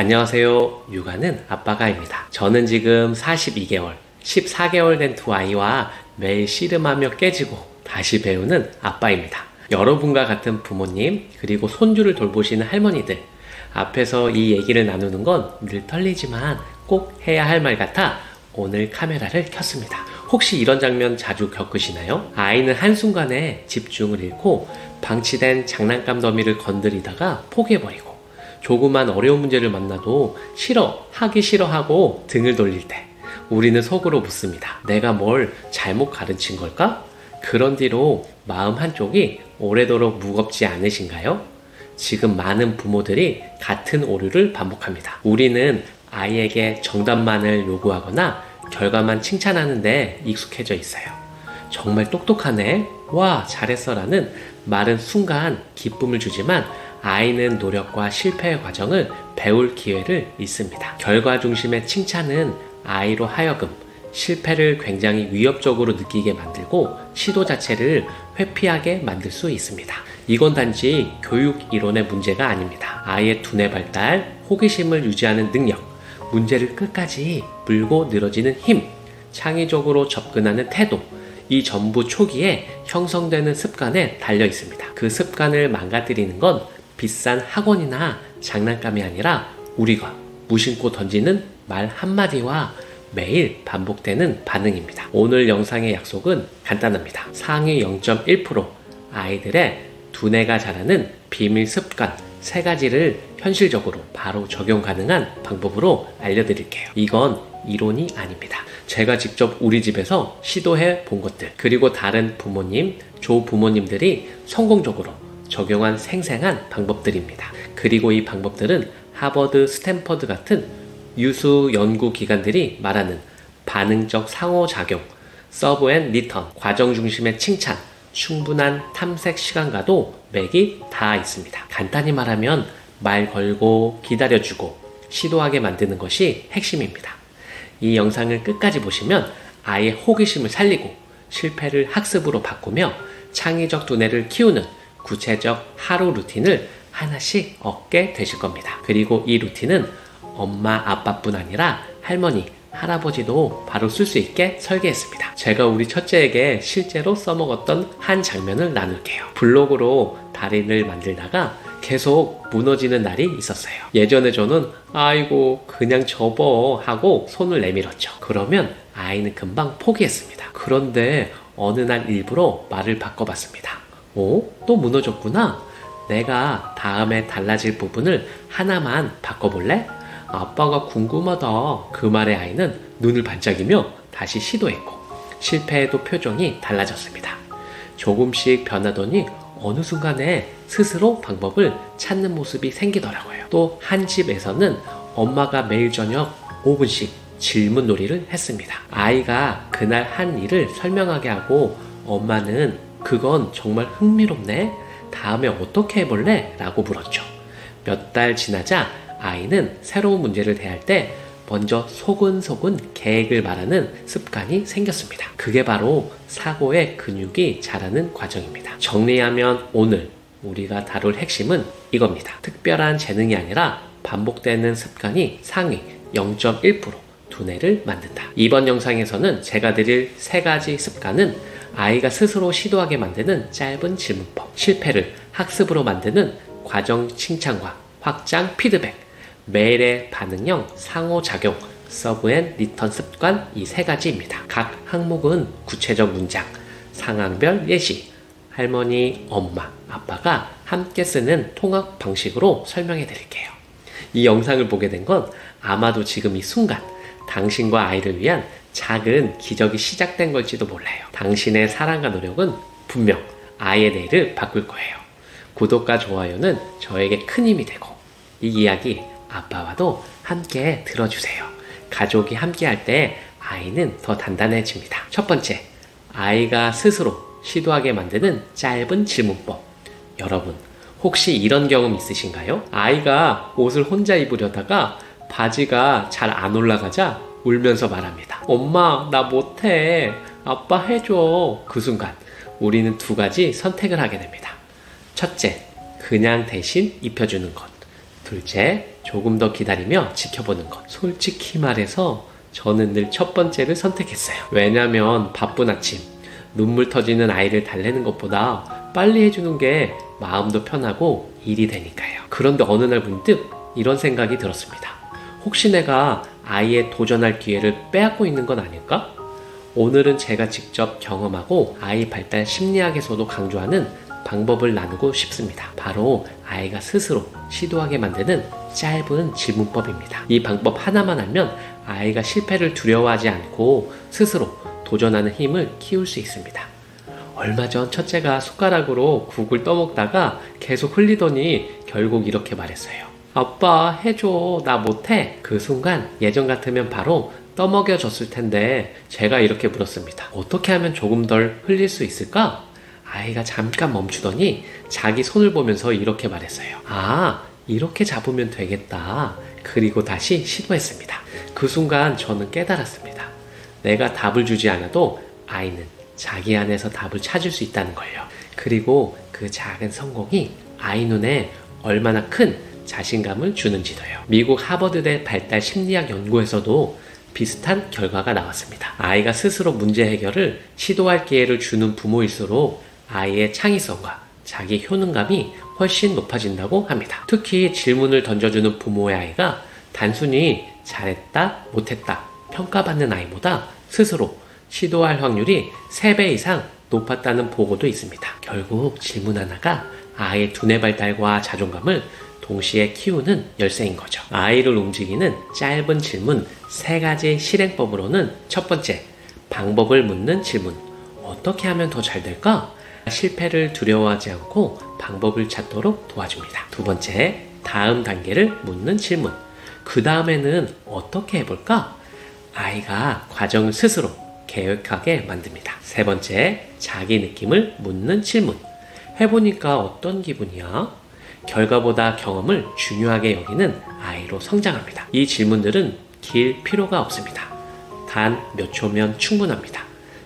안녕하세요. 육아는 아빠가입니다. 저는 지금 42개월, 14개월 된 두 아이와 매일 씨름하며 깨지고 다시 배우는 아빠입니다. 여러분과 같은 부모님, 그리고 손주를 돌보시는 할머니들, 앞에서 이 얘기를 나누는 건 늘 떨리지만 꼭 해야 할 말 같아 오늘 카메라를 켰습니다. 혹시 이런 장면 자주 겪으시나요? 아이는 한순간에 집중을 잃고 방치된 장난감 더미를 건드리다가 포기해버리고, 조그만 어려운 문제를 만나도 하기 싫어하고 등을 돌릴 때 우리는 속으로 묻습니다. 내가 뭘 잘못 가르친 걸까? 그런 뒤로 마음 한쪽이 오래도록 무겁지 않으신가요? 지금 많은 부모들이 같은 오류를 반복합니다. 우리는 아이에게 정답만을 요구하거나 결과만 칭찬하는데 익숙해져 있어요. 정말 똑똑하네, 와 잘했어 라는 말은 순간 기쁨을 주지만 아이는 노력과 실패의 과정을 배울 기회를 잃습니다. 결과 중심의 칭찬은 아이로 하여금 실패를 굉장히 위협적으로 느끼게 만들고 시도 자체를 회피하게 만들 수 있습니다. 이건 단지 교육 이론의 문제가 아닙니다. 아이의 두뇌 발달, 호기심을 유지하는 능력, 문제를 끝까지 물고 늘어지는 힘, 창의적으로 접근하는 태도, 이 전부 초기에 형성되는 습관에 달려 있습니다. 그 습관을 망가뜨리는 건 비싼 학원이나 장난감이 아니라 우리가 무심코 던지는 말 한마디와 매일 반복되는 반응입니다. 오늘 영상의 약속은 간단합니다. 상위 0.1% 아이들의 두뇌가 자라는 비밀 습관 3가지를 현실적으로 바로 적용 가능한 방법으로 알려드릴게요. 이건 이론이 아닙니다. 제가 직접 우리 집에서 시도해 본 것들, 그리고 다른 부모님, 조부모님들이 성공적으로 적용한 생생한 방법들입니다. 그리고 이 방법들은 하버드, 스탠퍼드 같은 유수 연구 기관들이 말하는 반응적 상호작용, 서브 앤 리턴, 과정 중심의 칭찬, 충분한 탐색 시간과도 맥이 다 있습니다. 간단히 말하면 말 걸고 기다려주고 시도하게 만드는 것이 핵심입니다. 이 영상을 끝까지 보시면 아이의 호기심을 살리고 실패를 학습으로 바꾸며 창의적 두뇌를 키우는 구체적 하루 루틴을 하나씩 얻게 되실 겁니다. 그리고 이 루틴은 엄마, 아빠뿐 아니라 할머니, 할아버지도 바로 쓸 수 있게 설계했습니다. 제가 우리 첫째에게 실제로 써먹었던 한 장면을 나눌게요. 블록으로 다리를 만들다가 계속 무너지는 날이 있었어요. 예전에 저는 아이고 그냥 접어 하고 손을 내밀었죠. 그러면 아이는 금방 포기했습니다. 그런데 어느 날 일부러 말을 바꿔봤습니다. 또 무너졌구나. 내가 다음에 달라질 부분을 하나만 바꿔볼래? 아빠가 궁금하다. 그 말에 아이는 눈을 반짝이며 다시 시도했고 실패해도 표정이 달라졌습니다. 조금씩 변하더니 어느 순간에 스스로 방법을 찾는 모습이 생기더라고요. 또 한 집에서는 엄마가 매일 저녁 5분씩 질문 놀이를 했습니다. 아이가 그날 한 일을 설명하게 하고 엄마는 그건 정말 흥미롭네. 다음에 어떻게 해볼래? 라고 물었죠. 몇 달 지나자 아이는 새로운 문제를 대할 때 먼저 소근소근 계획을 말하는 습관이 생겼습니다. 그게 바로 사고의 근육이 자라는 과정입니다. 정리하면 오늘 우리가 다룰 핵심은 이겁니다. 특별한 재능이 아니라 반복되는 습관이 상위 0.1% 두뇌를 만든다. 이번 영상에서는 제가 드릴 3가지 습관은 아이가 스스로 시도하게 만드는 짧은 질문법, 실패를 학습으로 만드는 과정 칭찬과 확장 피드백, 매일의 반응형 상호작용, 서브 앤 리턴 습관, 이 3가지입니다. 각 항목은 구체적 문장, 상황별 예시, 할머니, 엄마, 아빠가 함께 쓰는 통합 방식으로 설명해 드릴게요. 이 영상을 보게 된 건 아마도 지금 이 순간 당신과 아이를 위한 작은 기적이 시작된 걸지도 몰라요. 당신의 사랑과 노력은 분명 아이의 내일을 바꿀 거예요. 구독과 좋아요는 저에게 큰 힘이 되고 이 이야기 아빠와도 함께 들어주세요. 가족이 함께 할 때 아이는 더 단단해집니다. 첫 번째, 아이가 스스로 시도하게 만드는 짧은 질문법. 여러분, 혹시 이런 경험 있으신가요? 아이가 옷을 혼자 입으려다가 바지가 잘 안 올라가자 울면서 말합니다. 엄마, 나 못해. 아빠 해줘. 그 순간 우리는 2가지 선택을 하게 됩니다. 첫째, 그냥 대신 입혀주는 것. 둘째, 조금 더 기다리며 지켜보는 것. 솔직히 말해서 저는 늘 첫 번째를 선택했어요. 왜냐면 바쁜 아침, 눈물 터지는 아이를 달래는 것보다 빨리 해주는 게 마음도 편하고 일이 되니까요. 그런데 어느 날 문득 이런 생각이 들었습니다. 혹시 내가 아이의 도전할 기회를 빼앗고 있는 건 아닐까? 오늘은 제가 직접 경험하고 아이 발달 심리학에서도 강조하는 방법을 나누고 싶습니다. 바로 아이가 스스로 시도하게 만드는 짧은 질문법입니다. 이 방법 하나만 알면 아이가 실패를 두려워하지 않고 스스로 도전하는 힘을 키울 수 있습니다. 얼마 전 첫째가 숟가락으로 국을 떠먹다가 계속 흘리더니 결국 이렇게 말했어요. 아빠 해줘, 나 못해. 그 순간 예전 같으면 바로 떠먹여줬을 텐데 제가 이렇게 물었습니다. 어떻게 하면 조금 덜 흘릴 수 있을까? 아이가 잠깐 멈추더니 자기 손을 보면서 이렇게 말했어요. 아, 이렇게 잡으면 되겠다. 그리고 다시 시도했습니다. 그 순간 저는 깨달았습니다. 내가 답을 주지 않아도 아이는 자기 안에서 답을 찾을 수 있다는 걸요. 그리고 그 작은 성공이 아이 눈에 얼마나 큰 자신감을 주는지도요. 미국 하버드대 발달 심리학 연구에서도 비슷한 결과가 나왔습니다. 아이가 스스로 문제 해결을 시도할 기회를 주는 부모일수록 아이의 창의성과 자기 효능감이 훨씬 높아진다고 합니다. 특히 질문을 던져주는 부모의 아이가 단순히 잘했다, 못했다 평가받는 아이보다 스스로 시도할 확률이 3배 이상 높았다는 보고도 있습니다. 결국 질문 하나가 아이의 두뇌 발달과 자존감을 동시에 키우는 열쇠인 거죠. 아이를 움직이는 짧은 질문 3가지 실행법으로는 첫 번째, 방법을 묻는 질문. 어떻게 하면 더 잘 될까? 실패를 두려워하지 않고 방법을 찾도록 도와줍니다. 두 번째, 다음 단계를 묻는 질문. 그 다음에는 어떻게 해볼까? 아이가 과정을 스스로 계획하게 만듭니다. 세 번째, 자기 느낌을 묻는 질문. 해보니까 어떤 기분이야? 결과보다 경험을 중요하게 여기는 아이로 성장합니다. 이 질문들은 길 필요가 없습니다. 단 몇 초면 충분합니다.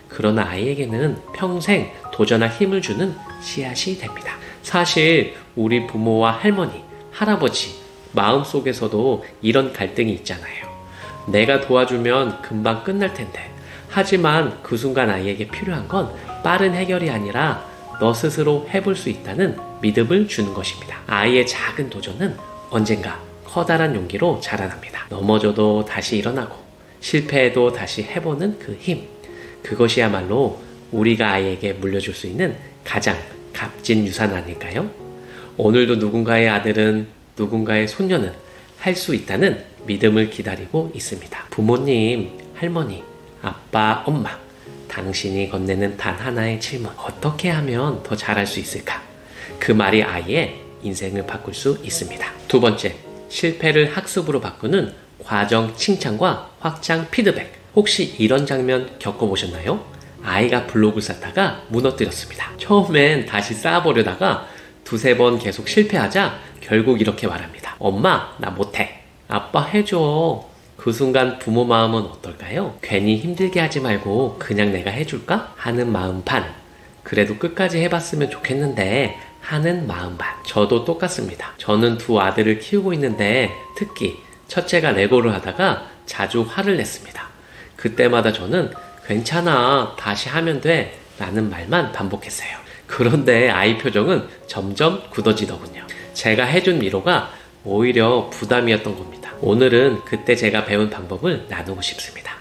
그러나 아이에게는 평생 도전할 힘을 주는 씨앗이 됩니다. 사실 우리 부모와 할머니, 할아버지 마음속에서도 이런 갈등이 있잖아요. 내가 도와주면 금방 끝날 텐데. 하지만 그 순간 아이에게 필요한 건 빠른 해결이 아니라 너 스스로 해볼 수 있다는 믿음을 주는 것입니다. 아이의 작은 도전은 언젠가 커다란 용기로 자라납니다. 넘어져도 다시 일어나고 실패해도 다시 해보는 그 힘. 그것이야말로 우리가 아이에게 물려줄 수 있는 가장 값진 유산 아닐까요? 오늘도 누군가의 아들은 누군가의 손녀는 할 수 있다는 믿음을 기다리고 있습니다. 부모님, 할머니, 아빠, 엄마, 당신이 건네는 단 하나의 질문. 어떻게 하면 더 잘할 수 있을까? 그 말이 아이의 인생을 바꿀 수 있습니다. 두 번째, 실패를 학습으로 바꾸는 과정 칭찬과 확장 피드백. 혹시 이런 장면 겪어보셨나요? 아이가 블록을 쌓다가 무너뜨렸습니다. 처음엔 다시 쌓아보려다가 두세 번 계속 실패하자 결국 이렇게 말합니다. 엄마, 나 못해. 아빠 해줘. 그 순간 부모 마음은 어떨까요? 괜히 힘들게 하지 말고 그냥 내가 해줄까? 하는 마음 반. 그래도 끝까지 해봤으면 좋겠는데 하는 마음 반. 저도 똑같습니다. 저는 두 아들을 키우고 있는데 특히 첫째가 레고를 하다가 자주 화를 냈습니다. 그때마다 저는 괜찮아, 다시 하면 돼 라는 말만 반복했어요. 그런데 아이 표정은 점점 굳어지더군요. 제가 해준 위로가 오히려 부담이었던 겁니다. 오늘은 그때 제가 배운 방법을 나누고 싶습니다.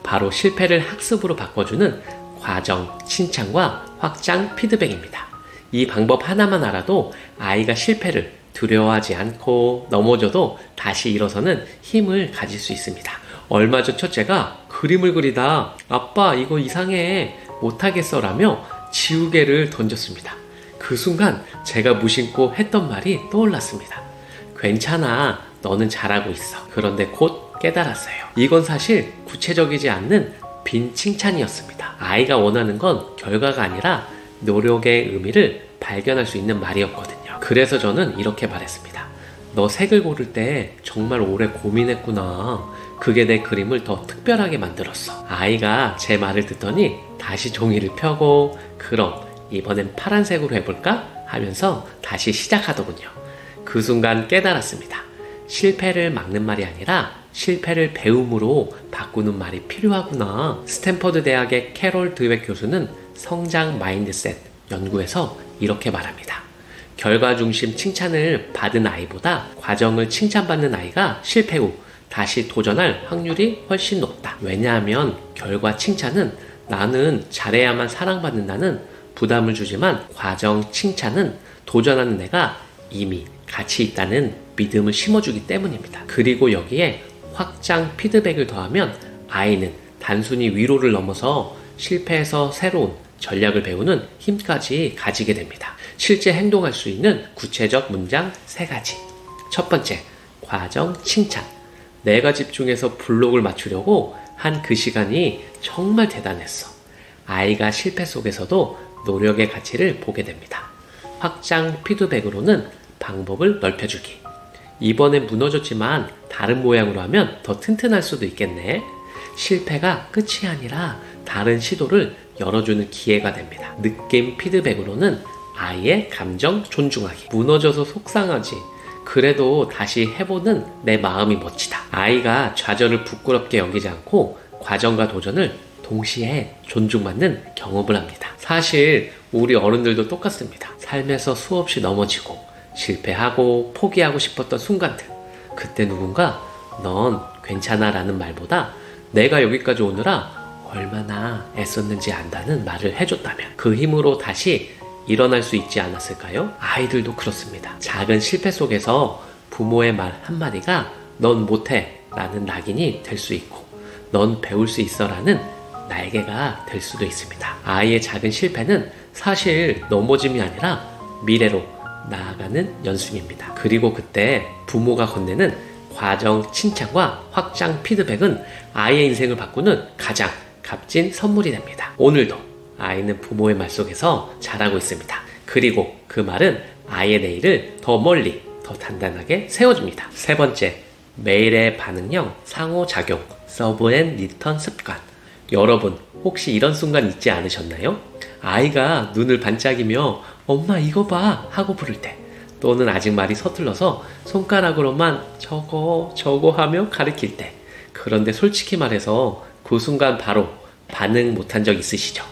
바로 실패를 학습으로 바꿔주는 과정, 칭찬과 확장 피드백입니다. 이 방법 하나만 알아도 아이가 실패를 두려워하지 않고 넘어져도 다시 일어서는 힘을 가질 수 있습니다. 얼마 전 첫째가 그림을 그리다 아빠 이거 이상해 못하겠어 라며 지우개를 던졌습니다. 그 순간 제가 무심코 했던 말이 떠올랐습니다. 괜찮아, 너는 잘하고 있어. 그런데 곧 깨달았어요. 이건 사실 구체적이지 않는 빈 칭찬이었습니다. 아이가 원하는 건 결과가 아니라 노력의 의미를 발견할 수 있는 말이었거든요. 그래서 저는 이렇게 말했습니다. 너 색을 고를 때 정말 오래 고민했구나. 그게 내 그림을 더 특별하게 만들었어. 아이가 제 말을 듣더니 다시 종이를 펴고 그럼 이번엔 파란색으로 해볼까? 하면서 다시 시작하더군요. 그 순간 깨달았습니다. 실패를 막는 말이 아니라 실패를 배움으로 바꾸는 말이 필요하구나. 스탠퍼드 대학의 캐롤 드웻 교수는 성장 마인드셋 연구에서 이렇게 말합니다. 결과 중심 칭찬을 받은 아이보다 과정을 칭찬받는 아이가 실패 후 다시 도전할 확률이 훨씬 높다. 왜냐하면 결과 칭찬은 나는 잘해야만 사랑받는다는 부담을 주지만 과정 칭찬은 도전하는 내가 이미 가치 있다는 믿음을 심어주기 때문입니다. 그리고 여기에 확장 피드백을 더하면 아이는 단순히 위로를 넘어서 실패해서 새로운 전략을 배우는 힘까지 가지게 됩니다. 실제 행동할 수 있는 구체적 문장 3가지. 첫 번째, 과정 칭찬. 내가 집중해서 블록을 맞추려고 한 그 시간이 정말 대단했어. 아이가 실패 속에서도 노력의 가치를 보게 됩니다. 확장 피드백으로는 방법을 넓혀주기. 이번엔 무너졌지만 다른 모양으로 하면 더 튼튼할 수도 있겠네. 실패가 끝이 아니라 다른 시도를 열어주는 기회가 됩니다. 느낌 피드백으로는 아이의 감정 존중하기. 무너져서 속상하지. 그래도 다시 해보는 내 마음이 멋지다. 아이가 좌절을 부끄럽게 여기지 않고 과정과 도전을 동시에 존중받는 경험을 합니다. 사실 우리 어른들도 똑같습니다. 삶에서 수없이 넘어지고 실패하고 포기하고 싶었던 순간들. 그때 누군가 넌 괜찮아 라는 말보다 내가 여기까지 오느라 얼마나 애썼는지 안다는 말을 해줬다면 그 힘으로 다시 일어날 수 있지 않았을까요? 아이들도 그렇습니다. 작은 실패 속에서 부모의 말 한마디가 넌 못해 라는 낙인이 될 수 있고 넌 배울 수 있어 라는 날개가 될 수도 있습니다. 아이의 작은 실패는 사실 넘어짐이 아니라 미래로 나아가는 연습입니다. 그리고 그때 부모가 건네는 과정 칭찬과 확장 피드백은 아이의 인생을 바꾸는 가장 값진 선물이 됩니다. 오늘도 아이는 부모의 말 속에서 자라고 있습니다. 그리고 그 말은 아이의 내일을 더 멀리, 더 단단하게 세워줍니다. 3번째, 매일의 반응형 상호작용, 서브 앤 리턴 습관. 여러분, 혹시 이런 순간 있지 않으셨나요? 아이가 눈을 반짝이며 엄마 이거 봐 하고 부를 때, 또는 아직 말이 서툴러서 손가락으로만 저거 하며 가리킬 때. 그런데 솔직히 말해서 그 순간 바로 반응 못한 적 있으시죠?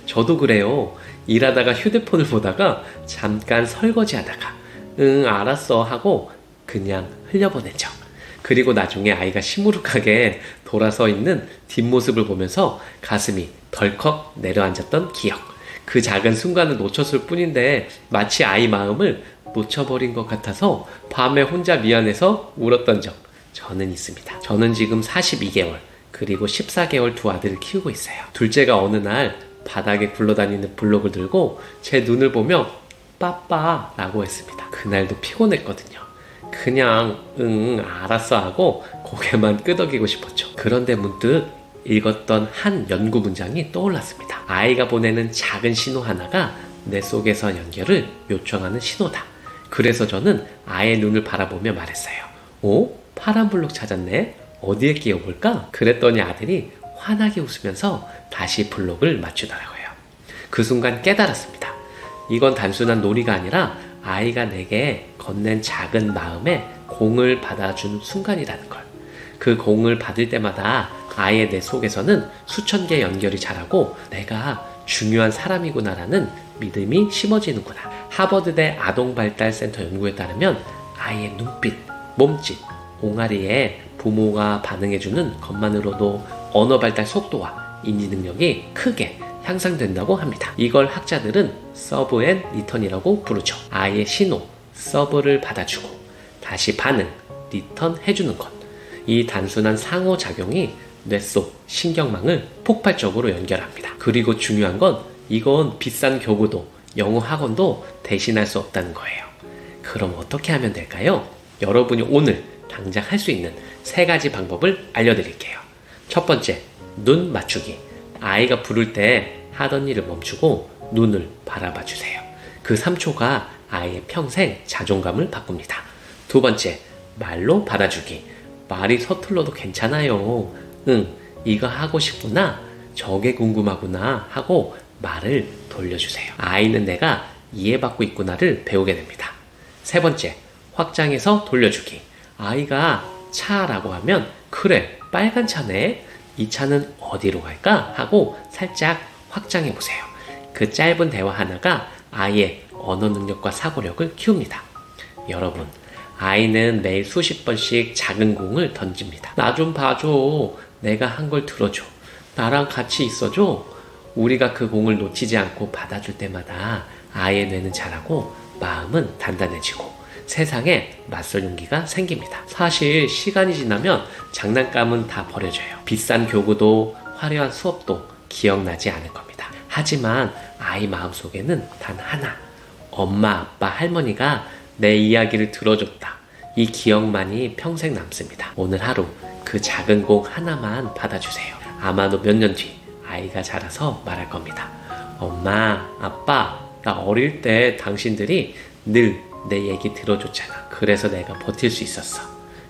저도 그래요. 일하다가 휴대폰을 보다가 잠깐 설거지하다가 응 알았어 하고 그냥 흘려보낸 적. 그리고 나중에 아이가 시무룩하게 돌아서 있는 뒷모습을 보면서 가슴이 덜컥 내려앉았던 기억. 그 작은 순간을 놓쳤을 뿐인데 마치 아이 마음을 놓쳐버린 것 같아서 밤에 혼자 미안해서 울었던 적 저는 있습니다. 저는 지금 42개월 그리고 14개월 두 아들을 키우고 있어요. 둘째가 어느 날 바닥에 굴러다니는 블록을 들고 제 눈을 보며 빠빠 라고 했습니다. 그날도 피곤했거든요. 그냥 응 알았어 하고 고개만 끄덕이고 싶었죠. 그런데 문득 읽었던 한 연구 문장이 떠올랐습니다. 아이가 보내는 작은 신호 하나가 내 속에서 연결을 요청하는 신호다. 그래서 저는 아이의 눈을 바라보며 말했어요. 오? 파란 블록 찾았네? 어디에 끼워볼까? 그랬더니 아들이 환하게 웃으면서 다시 블록을 맞추더라고요. 그 순간 깨달았습니다. 이건 단순한 놀이가 아니라 아이가 내게 건넨 작은 마음에 공을 받아주는 순간이라는 걸. 그 공을 받을 때마다 아이의 내 속에서는 수천 개의 연결이 자라고 내가 중요한 사람이구나라는 믿음이 심어지는구나. 하버드대 아동발달센터 연구에 따르면 아이의 눈빛, 몸짓, 옹알이에 부모가 반응해주는 것만으로도 언어 발달 속도와 인지 능력이 크게 향상된다고 합니다. 이걸 학자들은 서브 앤 리턴이라고 부르죠. 아이의 신호, 서브를 받아주고 다시 반응, 리턴 해주는 것. 이 단순한 상호작용이 뇌 속 신경망을 폭발적으로 연결합니다. 그리고 중요한 건 이건 비싼 교구도 영어 학원도 대신할 수 없다는 거예요. 그럼 어떻게 하면 될까요? 여러분이 오늘 당장 할 수 있는 3가지 방법을 알려드릴게요. 첫 번째, 눈 맞추기. 아이가 부를 때 하던 일을 멈추고 눈을 바라봐 주세요. 그 3초가 아이의 평생 자존감을 바꿉니다. 2번째, 말로 받아주기. 말이 서툴러도 괜찮아요. 응, 이거 하고 싶구나. 저게 궁금하구나 하고 말을 돌려주세요. 아이는 내가 이해받고 있구나를 배우게 됩니다. 3번째, 확장해서 돌려주기. 아이가 차라고 하면 그래, 빨간 차네. 이 차는 어디로 갈까? 하고 살짝 확장해 보세요. 그 짧은 대화 하나가 아이의 언어 능력과 사고력을 키웁니다. 여러분, 아이는 매일 수십 번씩 작은 공을 던집니다. 나 좀 봐줘. 내가 한 걸 들어줘. 나랑 같이 있어줘. 우리가 그 공을 놓치지 않고 받아줄 때마다 아이의 뇌는 자라고 마음은 단단해지고 세상에 맞설 용기가 생깁니다. 사실 시간이 지나면 장난감은 다 버려져요. 비싼 교구도 화려한 수업도 기억나지 않을 겁니다. 하지만 아이 마음속에는 단 하나, 엄마, 아빠, 할머니가 내 이야기를 들어줬다. 이 기억만이 평생 남습니다. 오늘 하루 그 작은 공 하나만 받아주세요. 아마도 몇 년 뒤 아이가 자라서 말할 겁니다. 엄마, 아빠, 나 어릴 때 당신들이 늘 내 얘기 들어줬잖아. 그래서 내가 버틸 수 있었어.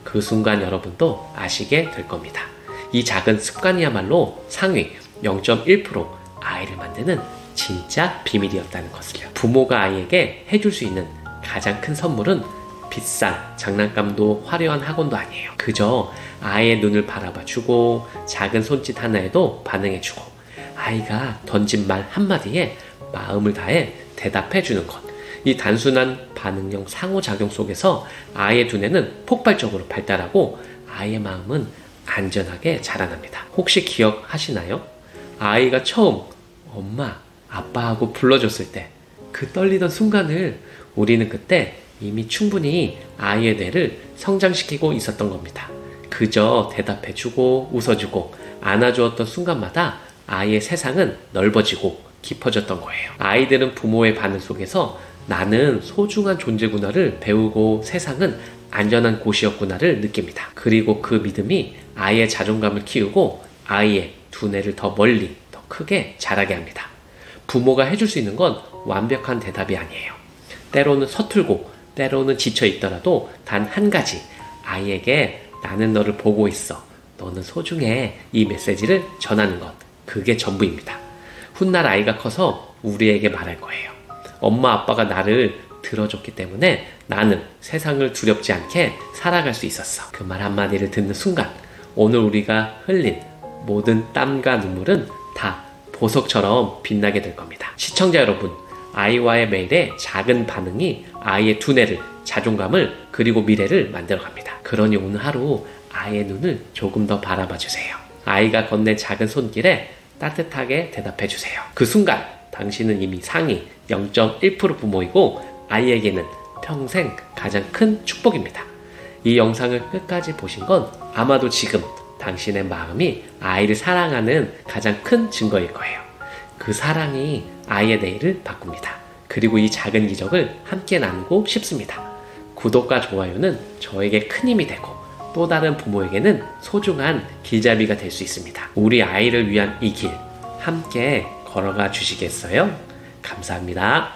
그 순간 여러분도 아시게 될 겁니다. 이 작은 습관이야말로 상위 0.1% 아이를 만드는 진짜 비밀이었다는 것을요. 부모가 아이에게 해줄 수 있는 가장 큰 선물은 비싼 장난감도 화려한 학원도 아니에요. 그저 아이의 눈을 바라봐주고 작은 손짓 하나에도 반응해주고 아이가 던진 말 한마디에 마음을 다해 대답해주는 것. 이 단순한 반응형 상호작용 속에서 아이의 두뇌는 폭발적으로 발달하고 아이의 마음은 안전하게 자라납니다. 혹시 기억하시나요? 아이가 처음 엄마, 아빠하고 불러줬을 때 그 떨리던 순간을 우리는 그때 이미 충분히 아이의 뇌를 성장시키고 있었던 겁니다. 그저 대답해주고 웃어주고 안아주었던 순간마다 아이의 세상은 넓어지고 깊어졌던 거예요. 아이들은 부모의 반응 속에서 나는 소중한 존재구나를 배우고 세상은 안전한 곳이었구나를 느낍니다. 그리고 그 믿음이 아이의 자존감을 키우고 아이의 두뇌를 더 멀리, 더 크게 자라게 합니다. 부모가 해줄 수 있는 건 완벽한 대답이 아니에요. 때로는 서툴고 때로는 지쳐 있더라도 단 한 가지, 아이에게 나는 너를 보고 있어. 너는 소중해. 이 메시지를 전하는 것. 그게 전부입니다. 훗날 아이가 커서 우리에게 말할 거예요. 엄마 아빠가 나를 들어줬기 때문에 나는 세상을 두렵지 않게 살아갈 수 있었어. 그 말 한마디를 듣는 순간 오늘 우리가 흘린 모든 땀과 눈물은 다 보석처럼 빛나게 될 겁니다. 시청자 여러분, 아이와의 매일의 작은 반응이 아이의 두뇌를, 자존감을, 그리고 미래를 만들어갑니다. 그러니 오늘 하루 아이의 눈을 조금 더 바라봐 주세요. 아이가 건넨 작은 손길에 따뜻하게 대답해 주세요. 그 순간 당신은 이미 상위 0.1% 부모이고 아이에게는 평생 가장 큰 축복입니다. 이 영상을 끝까지 보신 건 아마도 지금 당신의 마음이 아이를 사랑하는 가장 큰 증거일 거예요. 그 사랑이 아이의 내일을 바꿉니다. 그리고 이 작은 기적을 함께 나누고 싶습니다. 구독과 좋아요는 저에게 큰 힘이 되고 또 다른 부모에게는 소중한 길잡이가 될 수 있습니다. 우리 아이를 위한 이 길 함께 걸어가 주시겠어요? 감사합니다.